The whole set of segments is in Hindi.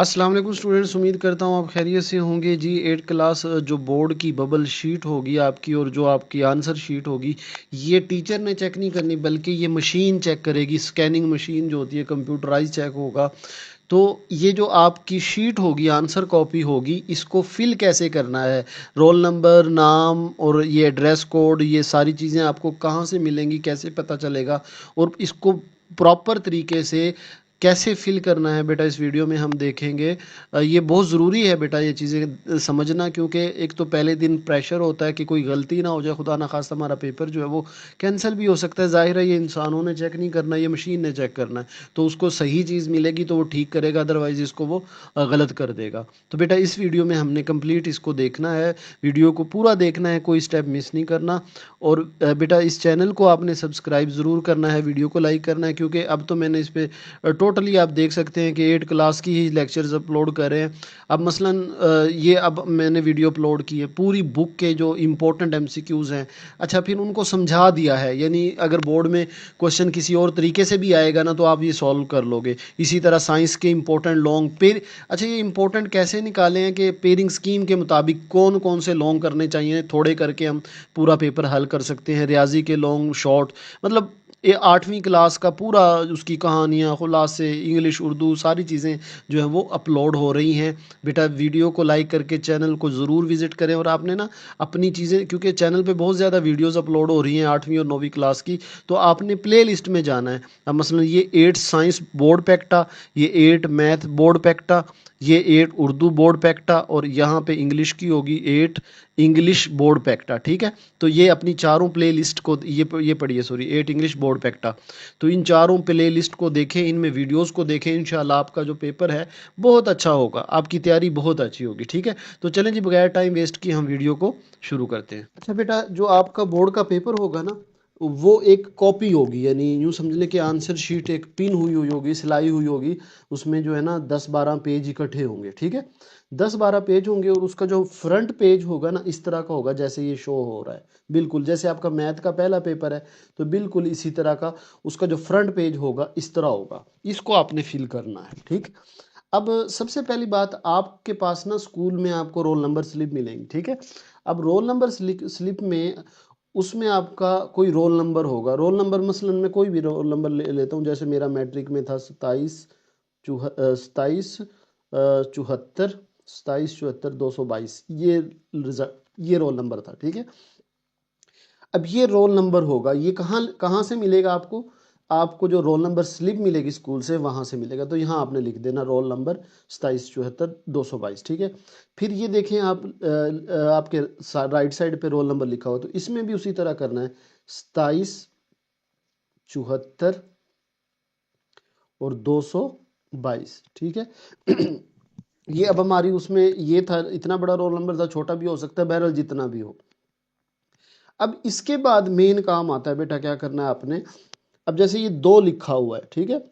अस्सलाम वालेकुम स्टूडेंट्स, उम्मीद करता हूँ आप खैरियत से होंगे जी। 8 क्लास जो बोर्ड की बबल शीट होगी आपकी और जो आपकी आंसर शीट होगी, ये टीचर ने चेक नहीं करनी बल्कि ये मशीन चेक करेगी। स्कैनिंग मशीन जो होती है कंप्यूटराइज चेक होगा। तो ये जो आपकी शीट होगी, आंसर कॉपी होगी, इसको फिल कैसे करना है, रोल नंबर, नाम और ये एड्रेस कोड, ये सारी चीज़ें आपको कहाँ से मिलेंगी, कैसे पता चलेगा और इसको प्रॉपर तरीके से कैसे फिल करना है बेटा, इस वीडियो में हम देखेंगे। ये बहुत ज़रूरी है बेटा ये चीज़ें समझना, क्योंकि एक तो पहले दिन प्रेशर होता है कि कोई गलती ना हो जाए, खुदा ना खास्ता हमारा पेपर जो है वो कैंसिल भी हो सकता है। ज़ाहिर है ये इंसानों ने चेक नहीं करना, ये मशीन ने चेक करना है। तो उसको सही चीज़ मिलेगी तो वो ठीक करेगा, अदरवाइज़ इसको वो गलत कर देगा। तो बेटा इस वीडियो में हमने कंप्लीट इसको देखना है, वीडियो को पूरा देखना है, कोई स्टेप मिस नहीं करना। और बेटा इस चैनल को आपने सब्सक्राइब ज़रूर करना है, वीडियो को लाइक करना है, क्योंकि अब तो मैंने इस पर टोटली आप देख सकते हैं कि 8 क्लास की ही लेक्चर्स अपलोड कर रहे हैं। अब मसलन ये अब मैंने वीडियो अपलोड की है, पूरी बुक के जो इम्पोर्टेंट एमसीक्यूज़ हैं, अच्छा फिर उनको समझा दिया है। यानी अगर बोर्ड में क्वेश्चन किसी और तरीके से भी आएगा ना तो आप ये सॉल्व कर लोगे। इसी तरह साइंस के इंपॉर्टेंट लॉन्ग पेर, अच्छा ये इंपॉर्टेंट कैसे निकाले हैं कि पेयरिंग स्कीम के मुताबिक कौन कौन से लॉन्ग करने चाहिए, थोड़े करके हम पूरा पेपर हल कर सकते हैं। रियाजी के लॉन्ग, शॉर्ट, मतलब ये 8वीं क्लास का पूरा उसकी कहानियाँ, खुलासे, इंग्लिश, उर्दू सारी चीज़ें जो है वो अपलोड हो रही हैं। बेटा वीडियो को लाइक करके चैनल को ज़रूर विज़िट करें। और आपने ना अपनी चीज़ें, क्योंकि चैनल पे बहुत ज़्यादा वीडियोस अपलोड हो रही हैं 8वीं और 9वीं क्लास की, तो आपने प्ले लिस्ट में जाना है। अब मसलन ये 8 साइंस बोर्ड पैक्टा, ये 8 मैथ बोर्ड पैक्टा, ये 8 उर्दू बोर्ड पैक्टा और यहाँ पे इंग्लिश की होगी 8 इंग्लिश बोर्ड पैक्टा। ठीक है, तो ये अपनी चारों प्ले लिस्ट को ये पढ़िए, सॉरी 8 इंग्लिश बोर्ड पैक्टा। तो इन चारों प्ले लिस्ट को देखें, इनमें वीडियोस को देखें, इंशाल्लाह आपका जो पेपर है बहुत अच्छा होगा, आपकी तैयारी बहुत अच्छी होगी। ठीक है, तो चलें जी, बगैर टाइम वेस्ट किए हम वीडियो को शुरू करते हैं। अच्छा बेटा, जो आपका बोर्ड का पेपर होगा ना, वो एक कॉपी होगी, यानी यूँ समझ लें कि आंसर शीट एक पिन हुई हुई होगी, सिलाई हुई होगी। उसमें जो है ना 10-12 पेज इकट्ठे होंगे। ठीक है, 10-12 पेज होंगे और उसका जो फ्रंट पेज होगा ना इस तरह का होगा जैसे ये शो हो रहा है। बिल्कुल जैसे आपका मैथ का पहला पेपर है, तो बिल्कुल इसी तरह का उसका जो फ्रंट पेज होगा इस तरह होगा। इसको आपने फिल करना है। ठीक, अब सबसे पहली बात, आपके पास ना स्कूल में आपको रोल नंबर स्लिप मिलेंगी। ठीक है, अब रोल नंबर स्लिप में उसमें आपका कोई रोल नंबर होगा। रोल नंबर मसलन मैं कोई भी रोल नंबर ले लेता हूँ, जैसे मेरा मैट्रिक में था 27-74 ये रोल नंबर था। ठीक है, अब ये रोल नंबर होगा, ये कहाँ कहाँ से मिलेगा आपको, आपको जो रोल नंबर स्लिप मिलेगी स्कूल से वहाँ से मिलेगा। तो यहाँ आपने लिख देना रोल नंबर 27-74-222। ठीक है, फिर ये देखें आप आपके राइट साइड पे रोल नंबर लिखा हुआ, तो इसमें भी उसी तरह करना है, 27-74 और 222। ठीक है ये अब हमारी उसमें ये था, इतना बड़ा रोल नंबर था, छोटा भी हो सकता है, बहरहाल जितना भी हो। अब इसके बाद मेन काम आता है बेटा, क्या करना है आपने। अब जैसे ये 2 लिखा हुआ है, ठीक है,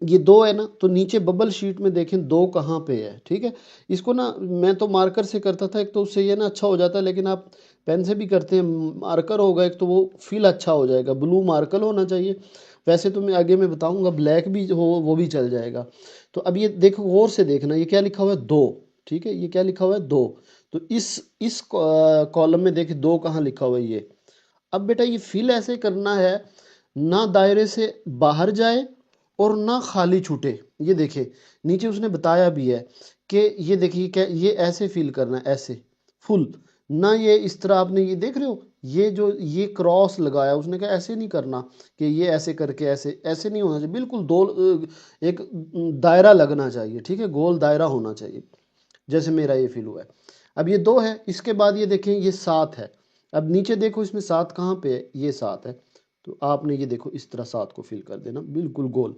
ये 2 है ना, तो नीचे बबल शीट में देखें 2 कहाँ पे है। ठीक है, इसको ना मैं तो मार्कर से करता था, एक तो उससे ये ना अच्छा हो जाता है, लेकिन आप पेन से भी करते हैं, मार्कर होगा एक तो वो फील अच्छा हो जाएगा, ब्लू मार्कर होना चाहिए। वैसे तो मैं आगे मैं बताऊंगा ब्लैक भी हो वो भी चल जाएगा। तो अब ये देखो, गौर से देखना, ये क्या लिखा हुआ है, 2। ठीक है, ये क्या लिखा हुआ है, 2। तो इस कॉलम में देखिए 2 कहाँ लिखा हुआ है, ये। अब बेटा ये फिल ऐसे करना है, ना दायरे से बाहर जाए और ना खाली छूटे। ये देखे नीचे उसने बताया भी है कि ये देखिए क्या, ये ऐसे फिल करना है, ऐसे फुल, ना ये इस तरह। आपने ये देख रहे हो, ये जो ये क्रॉस लगाया उसने कहा ऐसे नहीं करना कि ये ऐसे करके ऐसे ऐसे नहीं होना चाहिए, बिल्कुल दो एक दायरा लगना चाहिए। ठीक है, गोल दायरा होना चाहिए, जैसे मेरा ये फिल हुआ है। अब ये 2 है, इसके बाद ये देखें ये 7 है। अब नीचे देखो इसमें 7 कहाँ पे है, ये 7 है। तो आपने ये देखो इस तरह 7 को फिल कर देना बिल्कुल गोल।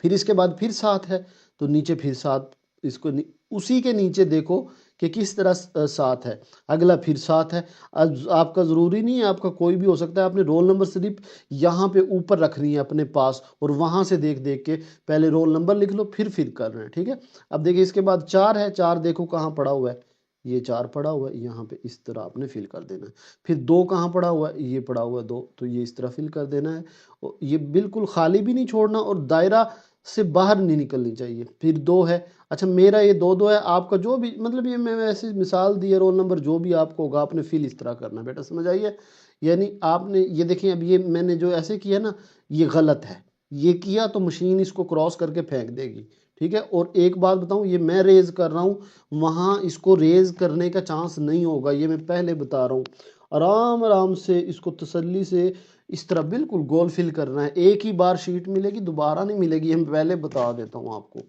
फिर इसके बाद फिर 7 है, तो नीचे फिर 7, इसको उसी के नीचे देखो कि किस तरह 7 है, अगला फिर 7 है। अब आपका ज़रूरी नहीं है, आपका कोई भी हो सकता है, आपने रोल नंबर स्लिप यहाँ पे ऊपर रखनी है अपने पास और वहाँ से देख देख के पहले रोल नंबर लिख लो, फिर करना है। ठीक है, अब देखिए इसके बाद 4 है, 4 देखो कहाँ पड़ा हुआ है, ये 4 पड़ा हुआ है, यहाँ पे इस तरह आपने फिल कर देना है। फिर 2 कहाँ पड़ा हुआ है, ये पड़ा हुआ है 2, तो ये इस तरह फिल कर देना है। और ये बिल्कुल खाली भी नहीं छोड़ना, और दायरा से बाहर नहीं निकलनी चाहिए। फिर 2 है, अच्छा मेरा ये 2-2 है, आपका जो भी मतलब ये मैं ऐसे मिसाल दी है, रोल नंबर जो भी आपको होगा आपने फिल इस तरह करना है बेटा, समझ आइए। यानी आपने ये देखिए, अब ये मैंने जो ऐसे किया ना ये गलत है, ये किया तो मशीन इसको क्रॉस करके फेंक देगी, ठीक है। और एक बात बताऊं, ये मैं रेज कर रहा हूँ, वहाँ इसको रेज करने का चांस नहीं होगा, ये मैं पहले बता रहा हूँ। आराम आराम से इसको तसल्ली से इस तरह बिल्कुल गोल फिल करना है, एक ही बार शीट मिलेगी, दोबारा नहीं मिलेगी, ये मैं पहले बता देता हूँ आपको।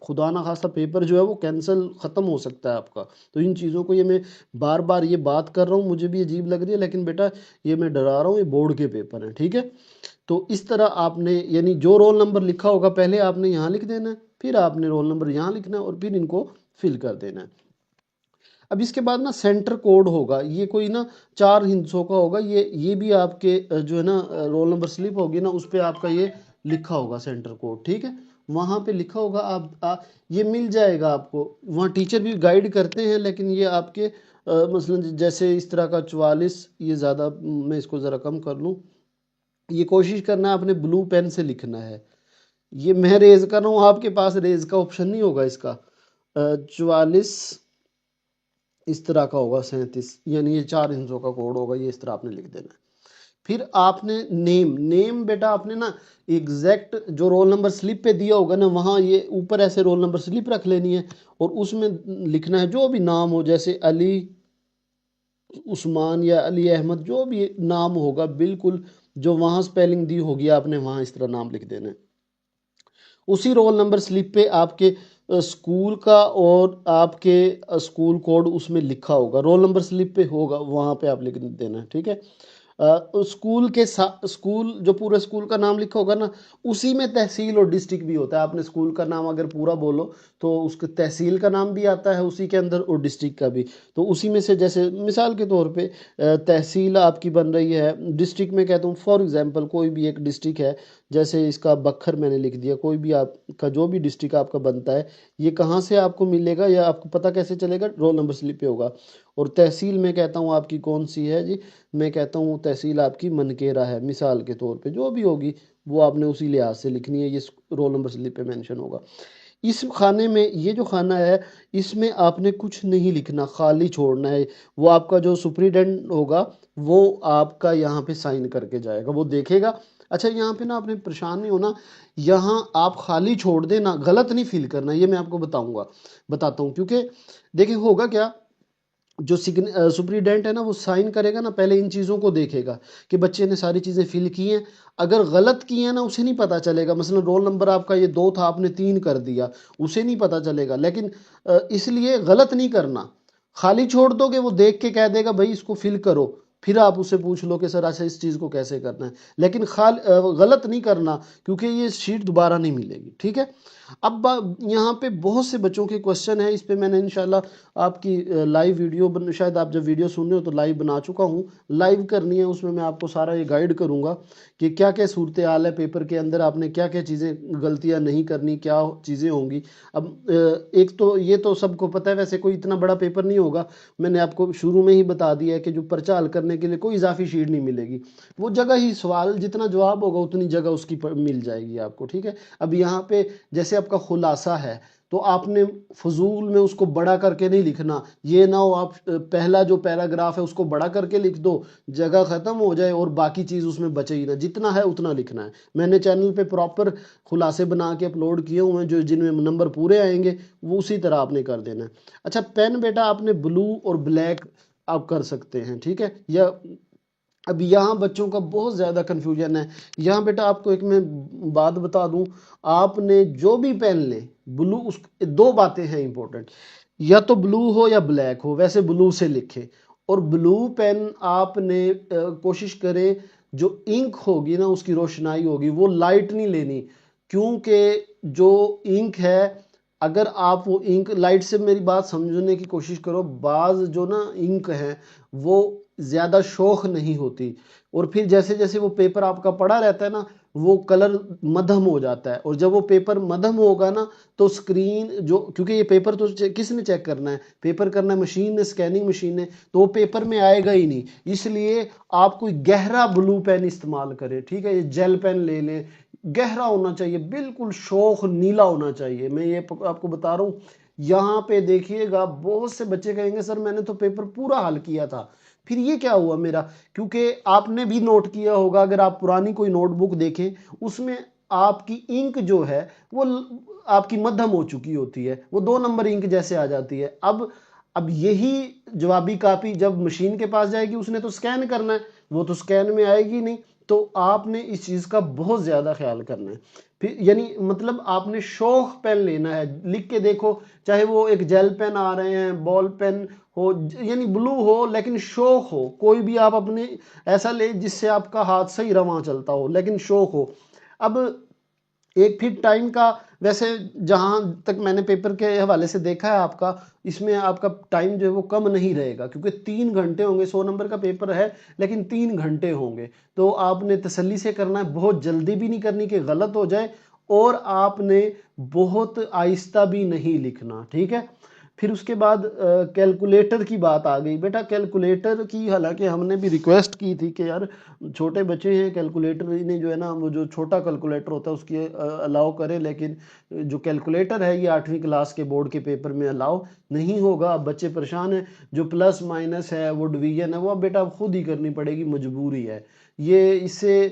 खुदा ना खासा पेपर जो है वो कैंसिल ख़त्म हो सकता है आपका। तो इन चीज़ों को ये मैं बार बार ये बात कर रहा हूँ, मुझे भी अजीब लग रही है, लेकिन बेटा ये मैं डरा रहा हूँ, ये बोर्ड के पेपर हैं, ठीक है। तो इस तरह आपने यानी जो रोल नंबर लिखा होगा पहले आपने यहाँ लिख देना है, फिर आपने रोल नंबर यहाँ लिखना है और फिर इनको फिल कर देना है। अब इसके बाद ना सेंटर कोड होगा, ये कोई ना 4 हिंसों का होगा, ये भी आपके जो है ना रोल नंबर स्लिप होगी ना उस पर आपका ये लिखा होगा सेंटर कोड, ठीक है। वहाँ पे लिखा होगा, ये मिल जाएगा आपको, वहाँ टीचर भी गाइड करते हैं, लेकिन ये आपके मसलन जैसे इस तरह का 44, ये ज़्यादा मैं इसको ज़रा कम कर लूँ, ये कोशिश करना है आपने ब्लू पेन से लिखना है। ये मैं रेज कर रहा हूँ, आपके पास रेज का ऑप्शन नहीं होगा इसका। 44 इस तरह का होगा, 37 यानी ये 4 हिंसों का कोड होगा, ये इस तरह आपने लिख देना है। फिर आपने नेम बेटा आपने ना एग्जैक्ट जो रोल नंबर स्लिप पे दिया होगा ना वहाँ ये ऊपर ऐसे रोल नंबर स्लिप रख लेनी है और उसमें लिखना है जो भी नाम हो, जैसे अली उस्मान या अली अहमद, जो भी नाम होगा बिल्कुल जो वहाँ स्पेलिंग दी होगी आपने वहाँ इस तरह नाम लिख देना है। उसी रोल नंबर स्लिप पे आपके स्कूल का और आपके स्कूल कोड उसमें लिखा होगा, रोल नंबर स्लिप पे होगा, वहाँ पे आप लिख देना है, ठीक है। स्कूल के स्कूल जो पूरे स्कूल का नाम लिखा होगा ना उसी में तहसील और डिस्ट्रिक्ट भी होता है। आपने स्कूल का नाम अगर पूरा बोलो तो उसके तहसील का नाम भी आता है उसी के अंदर और डिस्ट्रिक्ट का भी। तो उसी में से जैसे मिसाल के तौर पे तहसील आपकी बन रही है, डिस्ट्रिक्ट में कहता हूँ फॉर एग्जांपल कोई भी एक डिस्ट्रिक्ट है, जैसे इसका बखर मैंने लिख दिया, कोई भी आपका जो भी डिस्ट्रिक्ट आपका बनता है ये कहाँ से आपको मिलेगा या आपको पता कैसे चलेगा, रोल नंबर स्लिप पे होगा। और तहसील में कहता हूँ आपकी कौन सी है जी, मैं कहता हूँ तहसील आपकी मनकेरा है मिसाल के तौर पे, जो भी होगी वो आपने उसी लिहाज से लिखनी है, ये रोल नंबर स्लिप पे मेंशन होगा। इस खाने में ये जो खाना है इसमें आपने कुछ नहीं लिखना, खाली छोड़ना है, वो आपका जो सुपरिटेंडेंट होगा वो आपका यहाँ पे साइन करके जाएगा, वो देखेगा। अच्छा यहाँ पे ना आपने परेशान नहीं होना, यहाँ आप खाली छोड़ देना, गलत नहीं फील करना, ये मैं आपको बताता हूँ, क्योंकि देखिए होगा क्या, जो सुपरिटेंडेंट है ना वो साइन करेगा ना, पहले इन चीज़ों को देखेगा कि बच्चे ने सारी चीज़ें फिल की हैं, अगर गलत की हैं ना उसे नहीं पता चलेगा, मसलन रोल नंबर आपका ये 2 था आपने 3 कर दिया, उसे नहीं पता चलेगा। लेकिन इसलिए गलत नहीं करना, खाली छोड़ दोगे वो देख के कह देगा भाई इसको फिल करो, फिर आप उससे पूछ लो कि सर अच्छा इस चीज़ को कैसे करना है, लेकिन गलत नहीं करना क्योंकि ये शीट दोबारा नहीं मिलेगी, ठीक है। अब यहाँ पे बहुत से बच्चों के क्वेश्चन है, इस पे मैंने इंशाल्लाह आपकी लाइव वीडियो शायद आप जब वीडियो सुन रहे हो तो लाइव बना चुका हूँ, लाइव करनी है, उसमें मैं आपको सारा ये गाइड करूँगा कि क्या क्या सूरत हाल है पेपर के अंदर, आपने क्या क्या चीज़ें गलतियाँ नहीं करनी, क्या चीज़ें होंगी। अब एक तो ये तो सबको पता है, वैसे कोई इतना बड़ा पेपर नहीं होगा, मैंने आपको शुरू में ही बता दिया है कि जो पर्चा हल करने के लिए कोई इजाफी शीट नहीं मिलेगी, वो जगह ही सवाल जितना जवाब होगा उतनी जगह उसकी मिल जाएगी आपको, ठीक है। अब यहाँ पे जैसे आपका खुलासा है तो आपने फजूल में उसको बड़ा करके नहीं लिखना, ये ना हो आप पहला जो पैराग्राफ है उसको बड़ा करके लिख दो, जगह ख़त्म हो जाए और बाकी चीज़ उसमें बचे ही ना, जितना है उतना लिखना है। मैंने चैनल पे प्रॉपर खुलासे बना के अपलोड किए हुए हैं, जो जिनमें नंबर पूरे आएंगे वो उसी तरह आपने कर देना है। अच्छा पेन बेटा आपने ब्लू और ब्लैक आप कर सकते हैं, ठीक है। या अब यहाँ बच्चों का बहुत ज़्यादा कन्फ्यूजन है, यहाँ बेटा आपको एक मैं बात बता दूँ, आपने जो भी पेन ले ब्लू, उस 2 बातें हैं इंपॉर्टेंट, या तो ब्लू हो या ब्लैक हो, वैसे ब्लू से लिखे, और ब्लू पेन आपने कोशिश करें जो इंक होगी ना उसकी रोशनाई होगी वो लाइट नहीं लेनी, क्योंकि जो इंक है अगर आप वो इंक लाइट से, मेरी बात समझने की कोशिश करो, बाज जो ना इंक है वो ज़्यादा शौक नहीं होती, और फिर जैसे जैसे वो पेपर आपका पड़ा रहता है ना वो कलर मध्यम हो जाता है, और जब वो पेपर मध्यम होगा ना तो स्क्रीन जो, क्योंकि ये पेपर तो किसने चेक करना है, पेपर करना है मशीन ने, स्कैनिंग मशीन ने, तो वो पेपर में आएगा ही नहीं। इसलिए आप कोई गहरा ब्लू पेन इस्तेमाल करें, ठीक है, ये जेल पेन ले लें, गहरा होना चाहिए, बिल्कुल शोख नीला होना चाहिए। मैं ये आपको बता रहा हूँ। यहाँ पे देखिएगा बहुत से बच्चे कहेंगे सर मैंने तो पेपर पूरा हल किया था, फिर ये क्या हुआ मेरा? क्योंकि आपने भी नोट किया होगा, अगर आप पुरानी कोई नोटबुक देखें उसमें आपकी इंक जो है वो आपकी मध्यम हो चुकी होती है, वो 2 नंबर इंक जैसे आ जाती है। अब यही जवाबी कापी जब मशीन के पास जाएगी उसने तो स्कैन करना है, वो तो स्कैन में आएगी नहीं। तो आपने इस चीज़ का बहुत ज़्यादा ख्याल करना है। फिर यानी मतलब आपने शौक पेन लेना है, लिख के देखो, चाहे वो एक जेल पेन आ रहे हैं, बॉल पेन हो, यानी ब्लू हो, लेकिन शौक हो। कोई भी आप अपने ऐसा ले जिससे आपका हाथ सही रवां चलता हो, लेकिन शौक हो। अब एक फिर टाइम का, वैसे जहां तक मैंने पेपर के हवाले से देखा है आपका, इसमें आपका टाइम जो है वो कम नहीं रहेगा, क्योंकि 3 घंटे होंगे। 100 नंबर का पेपर है लेकिन 3 घंटे होंगे। तो आपने तसल्ली से करना है, बहुत जल्दी भी नहीं करनी कि गलत हो जाए, और आपने बहुत आहिस्ता भी नहीं लिखना, ठीक है। फिर उसके बाद कैलकुलेटर की बात आ गई। बेटा कैलकुलेटर की हालांकि हमने भी रिक्वेस्ट की थी कि यार छोटे बच्चे हैं, कैलकुलेटर ने जो है ना, वो जो छोटा कैलकुलेटर होता है उसकी अलाउ करें, लेकिन जो कैलकुलेटर है ये 8वीं क्लास के बोर्ड के पेपर में अलाउ नहीं होगा। अब बच्चे परेशान हैं। जो प्लस माइनस है, वो डिवीजन है, वो अब बेटा खुद ही करनी पड़ेगी, मजबूरी है ये। इससे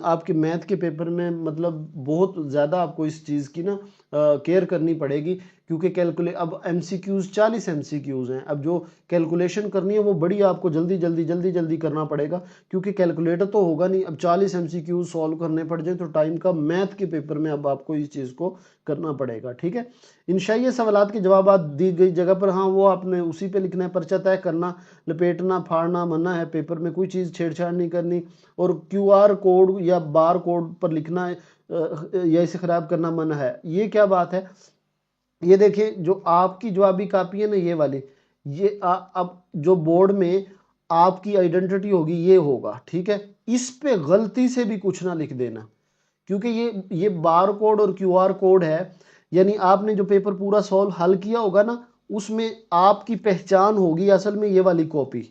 आपके मैथ के पेपर में मतलब बहुत ज़्यादा आपको इस चीज़ की ना केयर करनी पड़ेगी, क्योंकि अब एमसीक्यूज 40 एमसीक्यूज हैं। अब जो कैलकुलेशन करनी है वो बड़ी आपको जल्दी जल्दी जल्दी जल्दी करना पड़ेगा, क्योंकि कैलकुलेटर तो होगा नहीं। अब 40 एमसीक्यूज सॉल्व करने पड़ जाए तो टाइम का मैथ के पेपर में अब आपको इस चीज़ को करना पड़ेगा, ठीक है। इंशाअल्लाह सवालात के जवाब दी गई जगह पर, हाँ वो आपने उसी पे लिखना है। पर्चा तय करना, लपेटना फाड़ना मना है, पेपर में कोई चीज़ छेड़छाड़ नहीं करनी। और क्यूआर कोड या बार कोड पर लिखना है या इसे खराब करना मना है। ये क्या बात है? ये देखिए, जो आपकी जवाबी कापी है ना, ये वाली, ये अब जो बोर्ड में आपकी आइडेंटिटी होगी ये होगा, ठीक है। इस पे गलती से भी कुछ ना लिख देना, क्योंकि ये बार कोड और क्यूआर कोड है। यानी आपने जो पेपर पूरा सॉल्व हल किया होगा ना, उसमें आपकी पहचान होगी असल में ये वाली कॉपी,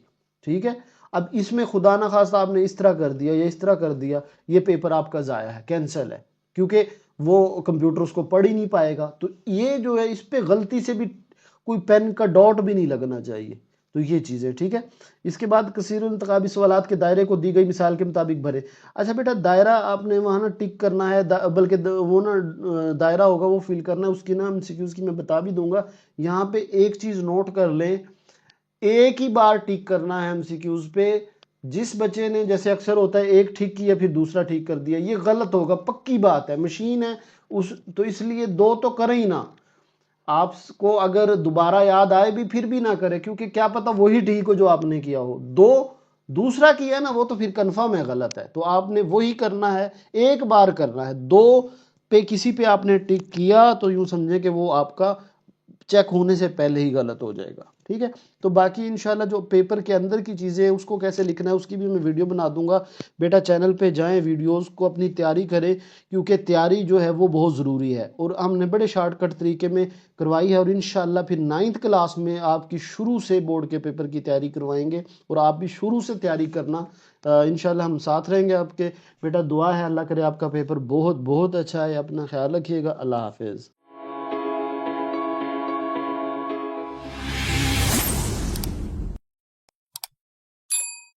ठीक है। अब इसमें खुदा ना खास्ता आपने इस तरह कर दिया या इस तरह कर दिया, ये पेपर आपका ज़ाया है, कैंसिल है, क्योंकि वो कंप्यूटर उसको पढ़ ही नहीं पाएगा। तो ये जो है, इस पे गलती से भी कोई पेन का डॉट भी नहीं लगना चाहिए। तो ये चीज़ें, ठीक है। इसके बाद कसीर इंतखाबी सवालात के दायरे को दी गई मिसाल के मुताबिक भरे। अच्छा बेटा, दायरा आपने वहाँ ना टिक करना है, बल्कि वो ना दायरा होगा वो फिल करना है। उसकी ना एमसीक्यूज की मैं बता भी दूंगा। यहाँ पे एक चीज़ नोट कर लें, एक ही बार टिक करना है एमसीक्यूज पे। जिस बच्चे ने, जैसे अक्सर होता है, एक ठीक किया फिर दूसरा ठीक कर दिया, ये गलत होगा, पक्की बात है। मशीन है उस, तो इसलिए दो तो करें ही ना। आपको अगर दोबारा याद आए भी फिर भी ना करें, क्योंकि क्या पता वही ठीक हो जो आपने किया हो। दो दूसरा किया ना, वो तो फिर कंफर्म है गलत है। तो आपने वही करना है, एक बार करना है। दो पे किसी पे आपने टिक किया तो यूं समझे कि वो आपका चेक होने से पहले ही गलत हो जाएगा, ठीक है। तो बाकी इंशाल्लाह जो पेपर के अंदर की चीज़ें हैं उसको कैसे लिखना है उसकी भी मैं वीडियो बना दूंगा। बेटा चैनल पे जाएं, वीडियोस को अपनी तैयारी करें, क्योंकि तैयारी जो है वो बहुत ज़रूरी है। और हमने बड़े शॉर्टकट तरीके में करवाई है, और इंशाल्लाह फिर 9th क्लास में आपकी शुरू से बोर्ड के पेपर की तैयारी करवाएंगे, और आप भी शुरू से तैयारी करना। इंशाल्लाह हम साथ रहेंगे आपके। बेटा दुआ है, अल्लाह करे आपका पेपर बहुत बहुत अच्छा है। अपना ख्याल रखिएगा। अल्लाह हाफिज़।